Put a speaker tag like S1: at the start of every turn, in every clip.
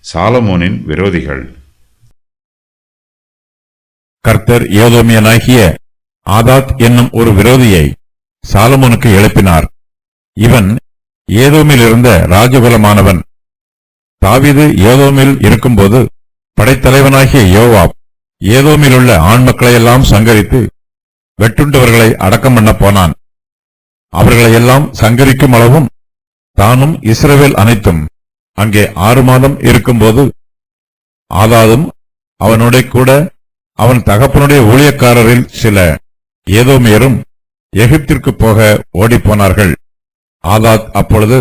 S1: சாலமோனின் விரோதிகள்.
S2: கர்த்தர் ஏதோமியனாகிய ஆதாத் என்னும் ஒரு விரோதியை சாலமோனுக்கு எழுப்பினார். இவன் ஏதோமில் இருந்த ராஜகுலமானவன். தாவீது ஏதோமில் இருக்கும்போது படைத்தலைவனாகிய யோவாப் ஏதோமிலுள்ள ஆண் மக்களையெல்லாம் சங்கரித்து வெட்டுண்டவர்களை அடக்கம் பண்ண போனான். அவர்களையெல்லாம் சங்கரிக்கும் அளவும் தானும் இஸ்ரவேல் அனைத்தும் அங்கே 6 மாதம் இருக்கும்போது ஆதாதும் அவனோட கூட அவன் தகப்பனுடைய ஊழியக்காரரில் சில ஏதோமியரும் எகிப்திற்கு போக ஓடிப்போனார்கள். ஆதாத் அப்பொழுது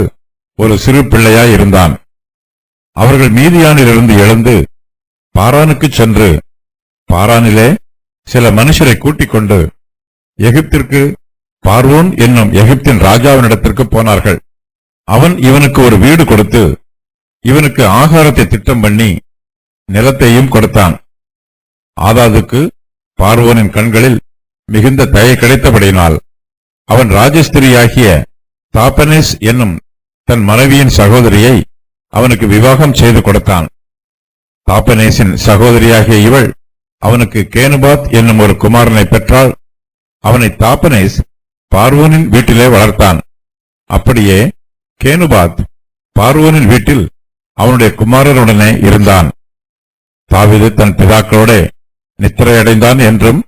S2: ஒரு சிறு பிள்ளையாயிருந்தான். அவர்கள் மீதியானிலிருந்து எழுந்து பாரானுக்கு சென்று பாரானிலே சில மனுஷரை கூட்டிக் கொண்டு எகிப்திற்கு பார்வோன் என்னும் எகிப்தின் ராஜாவினிடத்திற்கு போனார்கள். அவன் இவனுக்கு ஒரு வீடு கொடுத்து இவனுக்கு ஆகாரத்தை திட்டம் பண்ணி நிலத்தையும் கொடுத்தான். ஆதாதுக்கு பார்வோனின் கண்களில் மிகுந்த தயை கிடைத்தபடியினால் அவன் ராஜஸ்திரியாகிய தாப்பனேஸ் என்னும் தன் மனைவியின் சகோதரியை அவனுக்கு விவாகம் செய்து கொடுத்தான். தாப்பனேசின் சகோதரியாகிய இவள் அவனுக்கு கேனுபாத் என்னும் ஒரு குமாரனை பெற்றாள். அவனை தாப்பனேஸ் பார்வோனின் வீட்டிலே வளர்த்தான். அப்படியே கேனுபாத் பார்வோனின் வீட்டில் அவனுடைய குமாரனுடனே இருந்தான். தாவீது தன் பிதாக்களோட நித்திரையடைந்தான் என்றும்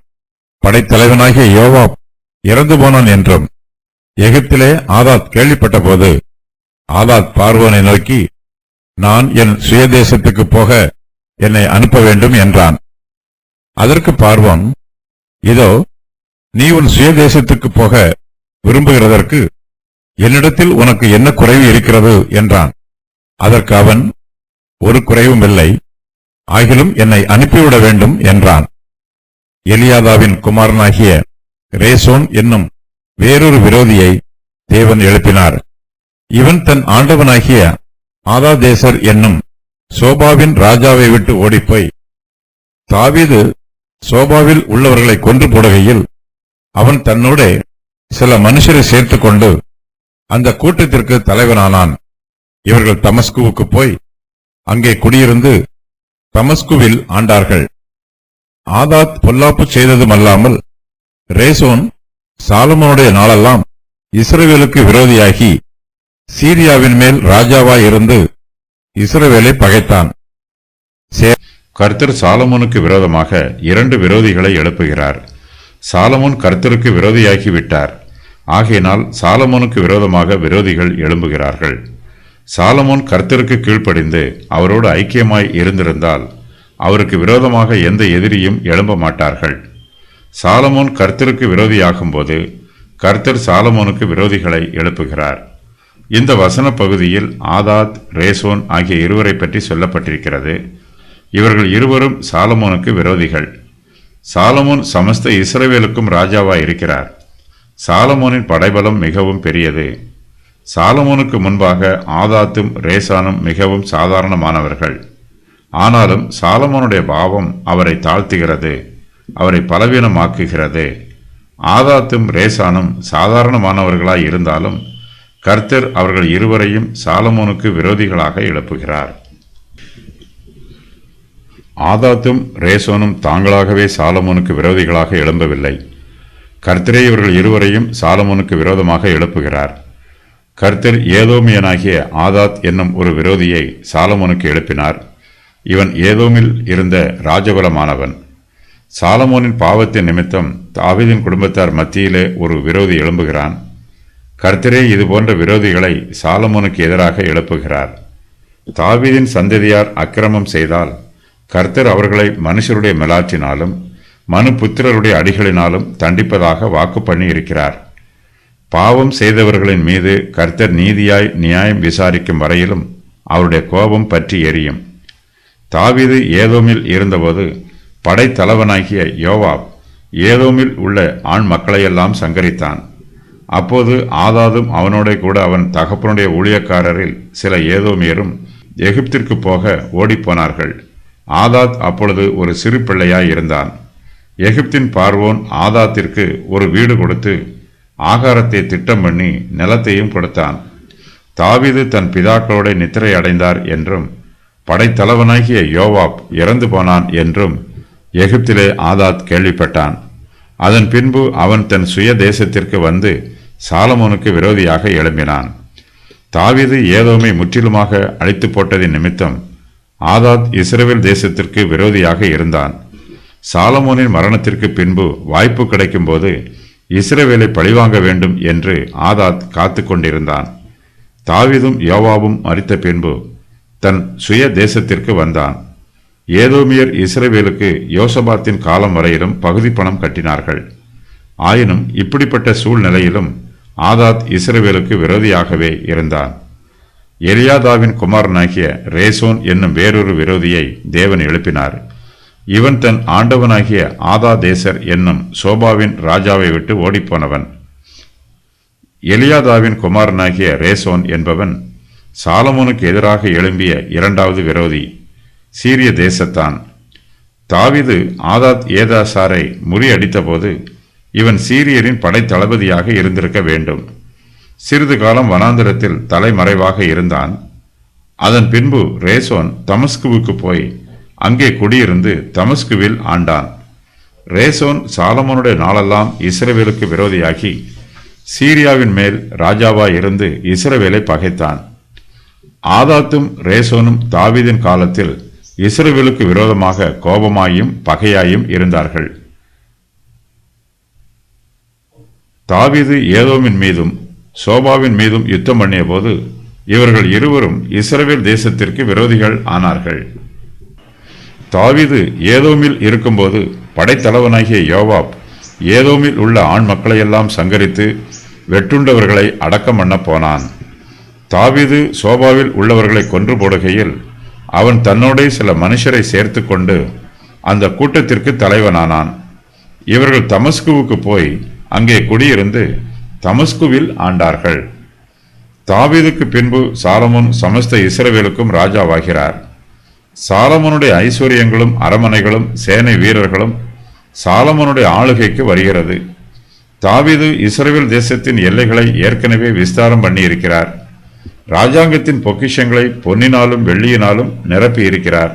S2: படைத்தலைவனாகிய யோவாப் இறந்து போனான் என்றும் எகிப்திலே ஆதாத் கேள்விப்பட்ட போது ஆதாத் பார்வோனை நோக்கி, நான் என் சுயதேசத்துக்கு போக என்னை அனுப்ப வேண்டும் என்றான். அதற்கு பார்வோன், இதோ நீ உன் சுயதேசத்துக்கு போக விரும்புகிறதற்கு என்னிடத்தில் உனக்கு என்ன குறைவு இருக்கிறது என்றான். அதற்கு அவன், ஒரு குறைவும் இல்லை, ஆகிலும் என்னை அனுப்பிவிட வேண்டும் என்றான். எலியாதாவின் குமாரனாகிய ரேசோன் என்னும் வேறொரு விரோதியை தேவன் எழுப்பினார். இவன் தன் ஆண்டவனாகிய ஆதாதேசர் என்னும் சோபாவின் ராஜாவை விட்டு ஓடிப்போய் தாவீது சோபாவில் உள்ளவர்களை கொன்று போடுகையில் அவன் தன்னோட சில மனுஷரை சேர்த்துக் கொண்டு அந்த கூட்டத்திற்கு தலைவனானான். இவர்கள் தமஸ்குவுக்கு போய் அங்கே குடியிருந்து தமஸ்குவில் ஆண்டார்கள். ஆதாத் பொல்லாப்பு செய்ததுமல்லாமல் ரேசோன் சாலமோனுடைய நாளெல்லாம் இஸ்ரவேலுக்கு விரோதியாகி சீரியாவின் மேல் ராஜாவாயிருந்து இஸ்ரவேலை பகைத்தான்.
S1: கர்த்தர் சாலமோனுக்கு விரோதமாக 2 விரோதிகளை எழுப்புகிறார். சாலமோன் கர்த்தருக்கு விரோதியாகிவிட்டார். ஆகையினால் சாலமோனுக்கு விரோதமாக விரோதிகள் எழும்புகிறார்கள். சாலமோன் கர்த்தருக்கு கீழ்ப்படிந்து அவரோடு ஐக்கியமாய் இருந்திருந்தால் அவருக்கு விரோதமாக எந்த எதிரியும் எழும்ப மாட்டார்கள். சாலமோன் கர்த்தருக்கு விரோதியாகும்போது கர்த்தர் சாலமோனுக்கு விரோதிகளை எழுப்புகிறார். இந்த வசன பகுதியில் ஆதாத், ரேசோன் ஆகிய இருவரை பற்றி சொல்லப்பட்டிருக்கிறது. இவர்கள் இருவரும் சாலமோனுக்கு விரோதிகள். சாலமோன் சமஸ்த இஸ்ரவேலுக்கும் ராஜாவாயிருக்கிறார். சாலமோனின் படைபலம் மிகவும் பெரியது. சாலமோனுக்கு முன்பாக ஆதாத்தும் ரேசானும் மிகவும் சாதாரணமானவர்கள். ஆனாலும் சாலமோனுடைய பாவம் அவரை தாழ்த்துகிறது, அவரை பலவீனமாக்குகிறது. ஆதாத்தும் ரேசானும் சாதாரணமானவர்களாய் இருந்தாலும் கர்த்தர் அவர்கள் இருவரையும் சாலமோனுக்கு விரோதிகளாக எழுப்புகிறார். ஆதாத்தும் ரேசோனும் தாங்களாகவே சாலமோனுக்கு விரோதிகளாக எழும்பவில்லை. கர்த்தரே இவர்கள் இருவரையும் சாலமோனுக்கு விரோதமாக எழுப்புகிறார். கர்த்தர் ஏதோமியனாகிய ஆதாத் என்னும் ஒரு விரோதியை சாலமோனுக்கு எழுப்பினார். இவன் ஏதோமில் இருந்த ராஜகுலமானவன். சாலமோனின் பாவத்தின் நிமித்தம் தாவீதின் குடும்பத்தார் மத்தியிலே ஒரு விரோதி எழும்புகிறான். கர்த்தரே இதுபோன்ற விரோதிகளை சாலமோனுக்கு எதிராக எழுப்புகிறார். தாவீதின் சந்ததியார் அக்கிரமம் செய்தால் கர்த்தர் அவர்களை மனுஷருடைய மெலாற்றினாலும் மனு புத்திரருடைய அடிகளினாலும் தண்டிப்பதாக வாக்கு பண்ணி இருக்கிறார். பாவம் செய்தவர்களின் மீது கர்த்தர் நீதியாய் நியாயம் விசாரிக்கும் வரையிலும் அவருடைய கோபம் பற்றி எரியும். தாவீது ஏதோமில் இருந்தபோது படைத்தலைவனாகிய யோவாப் ஏதோமில் உள்ள ஆண் மக்களையெல்லாம் சங்கரித்தான். அப்போது ஆதாதும் அவனோட கூட அவன் தகப்பனுடைய ஊழியக்காரரில் சில ஏதோமியரும் எகிப்திற்கு போக ஓடிப்போனார்கள். ஆதாத் அப்பொழுது ஒரு சிறு பிள்ளையாய் இருந்தான். எகிப்தின் பார்வோன் ஆதாத்திற்கு ஒரு வீடு கொடுத்து ஆகாரத்தை திட்டம் பண்ணி நிலத்தையும் கொடுத்தான். தாவீது தன் பிதாக்களோட நித்திரை அடைந்தார் என்றும் படைத்தலைவனாகிய யோவாப் இறந்து போனான் என்றும் எகிப்திலே ஆதாத் கேள்விப்பட்டான். அதன் பின்பு அவன் தன் சுய தேசத்திற்கு வந்து சாலமோனுக்கு விரோதியாக எழும்பினான். தாவீது ஏதோமை முற்றிலுமாக அழித்து போட்டதின் நிமித்தம் ஆதாத் இஸ்ரவேல் தேசத்திற்கு விரோதியாக இருந்தான். சாலமோனின் மரணத்திற்கு பின்பு வாய்ப்பு கிடைக்கும்போது இஸ்ரவேலை பழிவாங்க வேண்டும் என்று ஆதாத் காத்து கொண்டிருந்தான். தாவீதும் யோவாபும் மரித்த பின்பு தன் சுய தேசத்திற்கு வந்தான். ஏதோமியர் இஸ்ரவேலுக்கு யோசபாத்தின் காலம் வரையிலும் பகுதி பணம் கட்டினார்கள். ஆயினும் இப்படிப்பட்ட சூழ்நிலையிலும் ஆதாத் இஸ்ரவேலுக்கு விரோதியாகவே இருந்தான். எலியாதாவின் குமாரனாகிய ரேசோன் என்னும் வேறொரு விரோதியை தேவன் எழுப்பினார். இவன் தன் ஆண்டவனாகிய ஆதாதேசர் என்னும் சோபாவின் ராஜாவை விட்டு ஓடிப்போனவன். எலியாதாவின் குமாரனாகிய ரேசோன் என்பவன் சாலமோனுக்கு எதிராக எழும்பிய இரண்டாவது விரோதி, சீரிய தேசத்தான். தாவீது ஆதாத் ஏதாசாரை முறியடித்த போது இவன் சீரியரின் படைத்தளபதியாக இருந்திருக்க வேண்டும். சிறிது காலம் வனாந்திரத்தில் தலைமறைவாக இருந்தான். அதன் பின்பு ரேசோன் தமஸ்குவுக்கு போய் அங்கே குடியிருந்து தமஸ்குவில் ஆண்டான். ரேசோன் சாலமோனுடைய நாளெல்லாம் இஸ்ரவேலுக்கு விரோதியாகி சீரியாவின் மேல் ராஜாவாய் இருந்து இஸ்ரவேலை பகைத்தான். ஆதாத்தும் ரேசோனும் தாவீதின் காலத்தில் இஸ்ரவேலுக்கு விரோதமாக கோபமாயும் பகையாயும் இருந்தார்கள். தாவீது ஏதோமின் மீதும் சோபாவின் மீதும் யுத்தம் பண்ணிய போது இவர்கள் இருவரும் இஸ்ரவேல் தேசத்திற்கு விரோதிகள் ஆனார்கள். தாவீது ஏதோமில் இருக்கும்போது படைத்தலைவனாகிய யோவாப் ஏதோமில் உள்ள ஆண் மக்களையெல்லாம் சங்கரித்து வெட்டுண்டவர்களை அடக்கம் பண்ண போனான். தாவீது சோபாவில் உள்ளவர்களை கொன்று போடுகையில் அவன் தன்னோடே சில மனுஷரை சேர்த்து கொண்டு அந்த கூட்டத்திற்கு தலைவனானான். இவர்கள் தமஸ்குவுக்கு போய் அங்கே குடியிருந்து தமஸ்குவில் ஆண்டார்கள். தாவீதுக்கு பின்பு சாலமோன் சமஸ்த இஸ்ரவேலுக்கும் ராஜாவாகிறார். சாலமோனுடைய ஐஸ்வர்யங்களும் அரமனைகளும் சேனை வீரர்களும் சாலமோனுடைய ஆளுகைக்கு வருகிறது. தாவீது இஸ்ரவேல் தேசத்தின் எல்லைகளை ஏற்கனவே விஸ்தாரம் பண்ணியிருக்கிறார். ராஜாங்கத்தின் பொக்கிஷங்களை பொன்னினாலும் வெள்ளியினாலும் நிரப்பி இருக்கிறார்.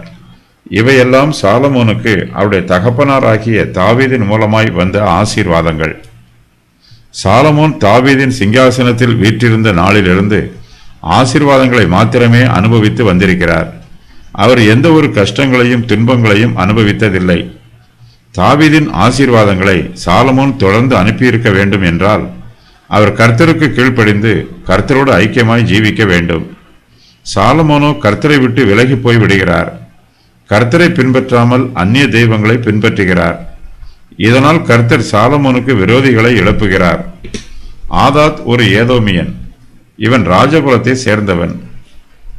S1: இவையெல்லாம் சாலமோனுக்கு அவருடைய தகப்பனாராகிய தாவீதின் மூலமாய் வந்த ஆசீர்வாதங்கள். சாலமோன் தாவீதின் சிங்காசனத்தில் வீற்றிருந்த நாளிலிருந்து ஆசீர்வாதங்களை மாத்திரமே அனுபவித்து வந்திருக்கிறார். அவர் எந்த ஒரு கஷ்டங்களையும் துன்பங்களையும் அனுபவித்ததில்லை. தாவீதின் ஆசீர்வாதங்களை சாலமோன் தொடர்ந்து அனுப்பியிருக்க வேண்டும் என்றால் அவர் கர்த்தருக்கு கீழ்ப்படிந்து கர்த்தரோடு ஐக்கியமாய் ஜீவிக்க வேண்டும். சாலமோனோ கர்த்தரை விட்டு விலகி போய் விடுகிறார். கர்த்தரை பின்பற்றாமல் அந்நிய தெய்வங்களை பின்பற்றுகிறார். இதனால் கர்த்தர் சாலமோனுக்கு விரோதிகளை எழுப்புகிறார். ஆதாத் ஒரு ஏதோமியன். இவன் ராஜகுலத்தை சேர்ந்தவன்.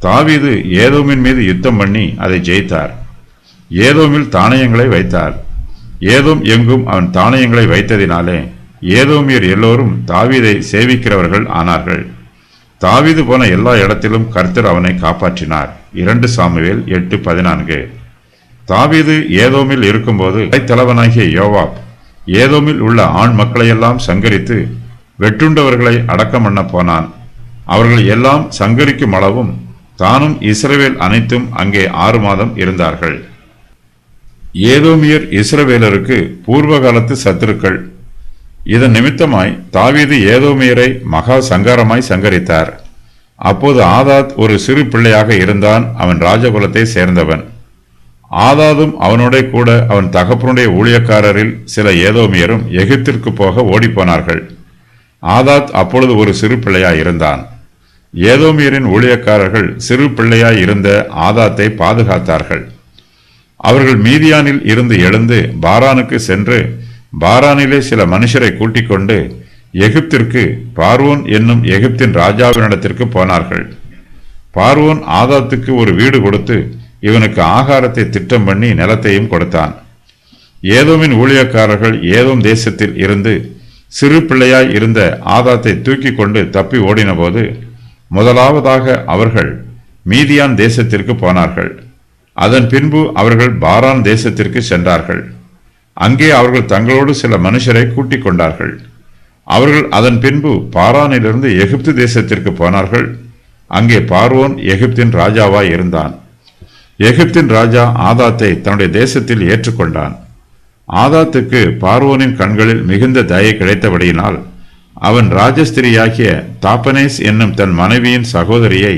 S1: தாவீது ஏதோமின் மீது யுத்தம் பண்ணி அதை ஜெயித்தார். ஏதோமில் தானியங்களை வைத்தார். ஏதோம் எங்கும் அவன் தானியங்களை வைத்ததினாலே ஏதோமியர் எல்லோரும் தாவீதை சேவிக்கிறவர்கள் ஆனார்கள். தாவீது போன எல்லா இடத்திலும் கர்த்தர் அவனை காப்பாற்றினார். 2 சாமுவேல் 8:14. தாவீது ஏதோமில் இருக்கும்போது தலைவனாகிய யோவாப் ஏதோமில் உள்ள ஆண் மக்களையெல்லாம் சங்கரித்து வெட்டுண்டவர்களை அடக்கம் பண்ண போனான். அவர்கள் எல்லாம் சங்கரிக்கும் அளவும் தானும் இஸ்ரவேல் அனைத்தும் அங்கே 6 மாதம் இருந்தார்கள். ஏதோமியர் இஸ்ரவேலருக்கு பூர்வ காலத்து சத்துருக்கள். இதன் நிமித்தமாய் தாவீது ஏதோமியரை மகா சங்காரமாய் சங்கரித்தார். அப்போது ஆதாத் ஒரு சிறு பிள்ளையாக இருந்தான். அவன் ராஜகுலத்தை சேர்ந்தவன். ஆதாதும் அவனோட கூட அவன் தகப்பனுடைய ஊழியக்காரரில் சில ஏதோமியரும் எகிப்திற்கு போக ஓடிப்போனார்கள். ஆதாத் அப்பொழுது ஒரு சிறு பிள்ளையாய் இருந்தான். ஏதோமியரின் ஊழியக்காரர்கள் சிறு பிள்ளையாய் இருந்த ஆதாத்தை பாதுகாத்தார்கள். அவர்கள் மீதியானில் இருந்து எழுந்து பாரானுக்கு சென்று பாரானிலே சில மனுஷரை கூட்டிக் கொண்டு எகிப்திற்கு பார்வோன் என்னும் எகிப்தின் ராஜாவினிடத்திற்கு போனார்கள். பார்வோன் ஆதாத்துக்கு ஒரு வீடு கொடுத்து இவனுக்கு ஆகாரத்தை திட்டம் பண்ணி நிலத்தையும் கொடுத்தான். ஏதோமின் ஊழியக்காரர்கள் ஏதோம் தேசத்தில் இருந்து சிறு பிள்ளையாய் இருந்த ஆதாத்தை தூக்கி கொண்டு தப்பி ஓடின போது முதலாவதாக அவர்கள் மீதியான் தேசத்திற்கு போனார்கள். அதன் பின்பு அவர்கள் பாரான் தேசத்திற்கு சென்றார்கள். அங்கே அவர்கள் தங்களோடு சில மனுஷரை கூட்டிக் கொண்டார்கள். அவர்கள் அதன் பின்பு பாரானிலிருந்து எகிப்து தேசத்திற்கு போனார்கள். அங்கே பார்வோன் எகிப்தின் ராஜாவாய் இருந்தான். எகிப்தின் ராஜா ஆதாத்தை தன்னுடைய தேசத்தில் ஏற்றுக்கொண்டான். ஆதாத்துக்கு பார்வோனின் கண்களில் மிகுந்த தயை கிடைத்தபடியினால் அவன் ராஜஸ்திரியாகிய தாப்பனேஸ் என்னும் தன் மனைவியின் சகோதரியை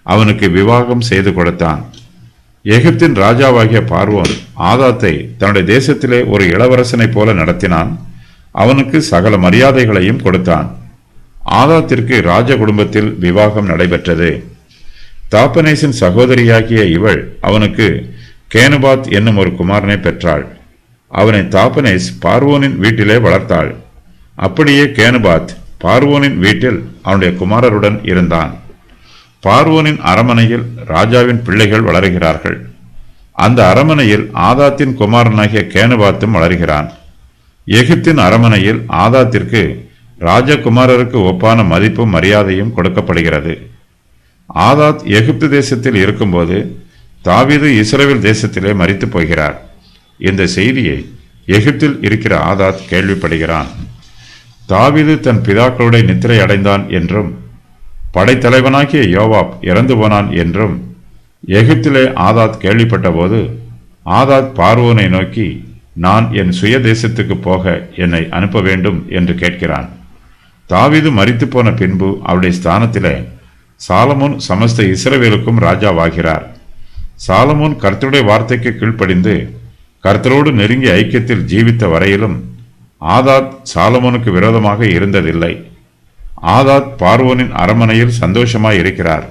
S1: அவனுக்கு விவாகம் செய்து கொடுத்தான். எகிப்தின் ராஜாவாகிய பார்வோன் ஆதாத்தை தன்னுடைய தேசத்திலே ஒரு இளவரசனைப் போல நடத்தினான். அவனுக்கு சகல மரியாதைகளையும் கொடுத்தான். ஆதாத்திற்கு ராஜ குடும்பத்தில் விவாகம் நடைபெற்றது. தாப்பனேசின் சகோதரியாகிய இவள் அவனுக்கு கேனுபாத் என்னும் ஒரு குமாரனை பெற்றாள். அவனை தாப்பனேஸ் பார்வோனின் வீட்டிலே வளர்த்தாள். அப்படியே கேனுபாத் பார்வோனின் வீட்டில் அவனுடைய குமாரருடன் இருந்தான். பார்வோனின் அரமனையில் ராஜாவின் பிள்ளைகள் வளருகிறார்கள். அந்த அரமனையில் ஆதாத்தின் குமாரனாகிய கேனுபாத்தும் வளர்கிறான். எகிப்தின் அரமனையில் ஆதாத்திற்கு ராஜகுமாரருக்கு ஒப்பான மதிப்பும் மரியாதையும் கொடுக்கப்படுகிறது. ஆதாத் எகிப்து தேசத்தில் இருக்கும்போது தாவீது இஸ்ரவேல் தேசத்திலே மரித்து போகிறார். இந்த செய்தியை எகிப்தில் இருக்கிற ஆதாத் கேள்விப்படுகிறான். தாவீது தன் பிதாக்களுடைய நித்திரை அடைந்தான் என்றும் படைத்தலைவனாகிய யோவாப் இறந்து போனான் என்றும் எகிப்திலே ஆதாத் கேள்விப்பட்ட போது ஆதாத் பார்வோனை நோக்கி, நான் என் சுய தேசத்துக்கு போக என்னை அனுப்ப வேண்டும் என்று கேட்கிறான். தாவீது மரித்து போன பின்பு அவருடைய ஸ்தானத்திலே சாலமோன் சமஸ்த இஸ்ரவேலுக்கும் ராஜாவாகிறார். சாலமோன் கர்த்தருடைய வார்த்தைக்கு கீழ்ப்படிந்து கர்த்தரோடு நெருங்கிய ஐக்கியத்தில் ஜீவித்த வரையிலும் ஆதாத் சாலமோனுக்கு விரோதமாக இருந்ததில்லை. ஆதாத் பார்வோனின் அரமனையில் சந்தோஷமாய் இருக்கிறார்.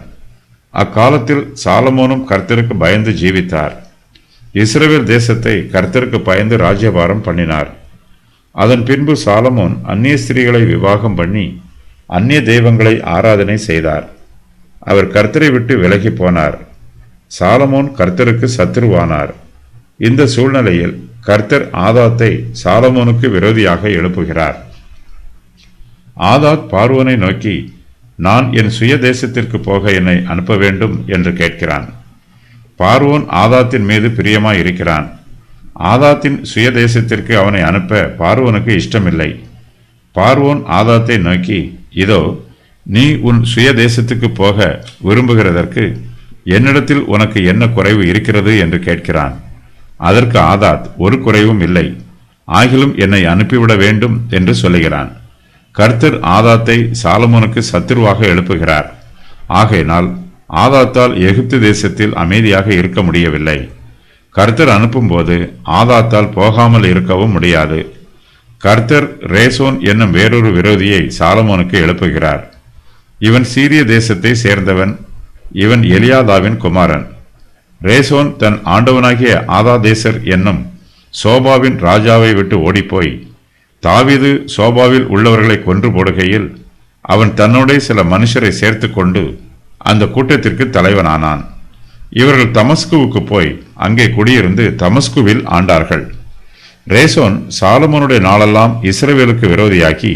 S1: அக்காலத்தில் சாலமோனும் கர்த்தருக்கு பயந்து ஜீவித்தார். இஸ்ரவேல் தேசத்தை கர்த்தருக்கு பயந்து ராஜ்யபாரம் பண்ணினார். அதன் பின்பு சாலமோன் அந்நிய ஸ்திரீகளை விவாகம் பண்ணி அந்நிய தெய்வங்களை ஆராதனை செய்தார். அவர் கர்த்தரை விட்டு விலகி போனார். சாலமோன் கர்த்தருக்கு சத்துருவானார். இந்த சூழ்நிலையில் கர்த்தர் ஆதாத்தை சாலமோனுக்கு விரோதியாக எழுப்புகிறார். ஆதாத் பார்வோனை நோக்கி, நான் என் சுய தேசத்திற்கு போக என்னை அனுப்ப வேண்டும் என்று கேட்கிறான். பார்வோன் ஆதாத்தின் மீது பிரியமாய் இருக்கிறான். ஆதாத்தின் சுய தேசத்திற்கு அவனை அனுப்ப பார்வோனுக்கு இஷ்டமில்லை. பார்வோன் ஆதாத்தை நோக்கி, இதோ நீ உன் சுய தேசத்துக்கு போக விரும்புகிறதற்கு என்னிடத்தில் உனக்கு என்ன குறைவு இருக்கிறது என்று கேட்கிறான். அதற்கு ஆதாத், ஒரு குறைவும் இல்லை, ஆகிலும் என்னை அனுப்பிவிட வேண்டும் என்று சொல்லுகிறான். கர்த்தர் ஆதாத்தை சாலமோனுக்கு சத்துருவாக எழுப்புகிறார். ஆகையினால் ஆதாத்தால் எகிப்து தேசத்தில் அமைதியாக இருக்க முடியவில்லை. கர்த்தர் அனுப்பும்போது ஆதாத்தால் போகாமல் இருக்கவும் முடியாது. கர்த்தர் ரேசோன் என்னும் வேறொரு விரோதியை சாலமோனுக்கு எழுப்புகிறார். இவன் சீரிய தேசத்தை சேர்ந்தவன். இவன் எலியாதாவின் குமாரன். ரேசோன் தன் ஆண்டவனாகிய ஆதாதேசர் என்னும் சோபாவின் ராஜாவை விட்டு ஓடிப்போய் தாவீது சோபாவில் உள்ளவர்களை கொன்று போடுகையில் அவன் தன்னோட சில மனுஷரை சேர்த்து கொண்டு அந்த கூட்டத்திற்கு தலைவனானான். இவர்கள் தமஸ்குவுக்கு போய் அங்கே குடியிருந்து தமஸ்குவில் ஆண்டார்கள். ரேசோன் சாலமோனுடைய நாளெல்லாம் இஸ்ரவேலுக்கு விரோதியாக்கி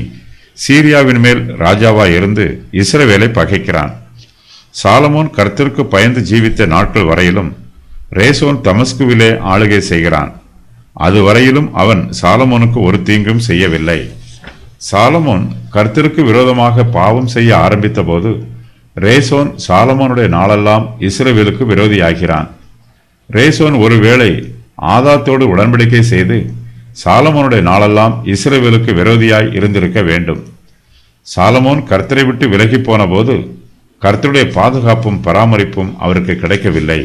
S1: சீரியாவின் மேல் ராஜாவாய் இருந்து இஸ்ரவேலை பகைக்கிறான். சாலமோன் கர்த்தருக்கு பயந்து ஜீவித்த நாட்கள் வரையிலும் ரேசோன் தமஸ்குவிலே ஆளுகை செய்கிறான். அதுவரையிலும் அவன் சாலமோனுக்கு ஒரு தீங்கும் செய்யவில்லை. சாலமோன் கர்த்தருக்கு விரோதமாக பாவம் செய்ய ஆரம்பித்த போது ரேசோன் சாலமோனுடைய நாளெல்லாம் இஸ்ரவேலுக்கு விரோதியாகிறான். ரேசோன் ஒருவேளை ஆதாத்தோடு உடன்படிக்கை செய்து சாலமோனுடைய நாளெல்லாம் இஸ்ரவேலுக்கு விரோதியாய் இருந்திருக்க வேண்டும். சாலமோன் கர்த்தரை விட்டு விலகி போன போது கர்த்தருடைய பாதுகாப்பும் பராமரிப்பும் அவருக்கு கிடைக்கவில்லை.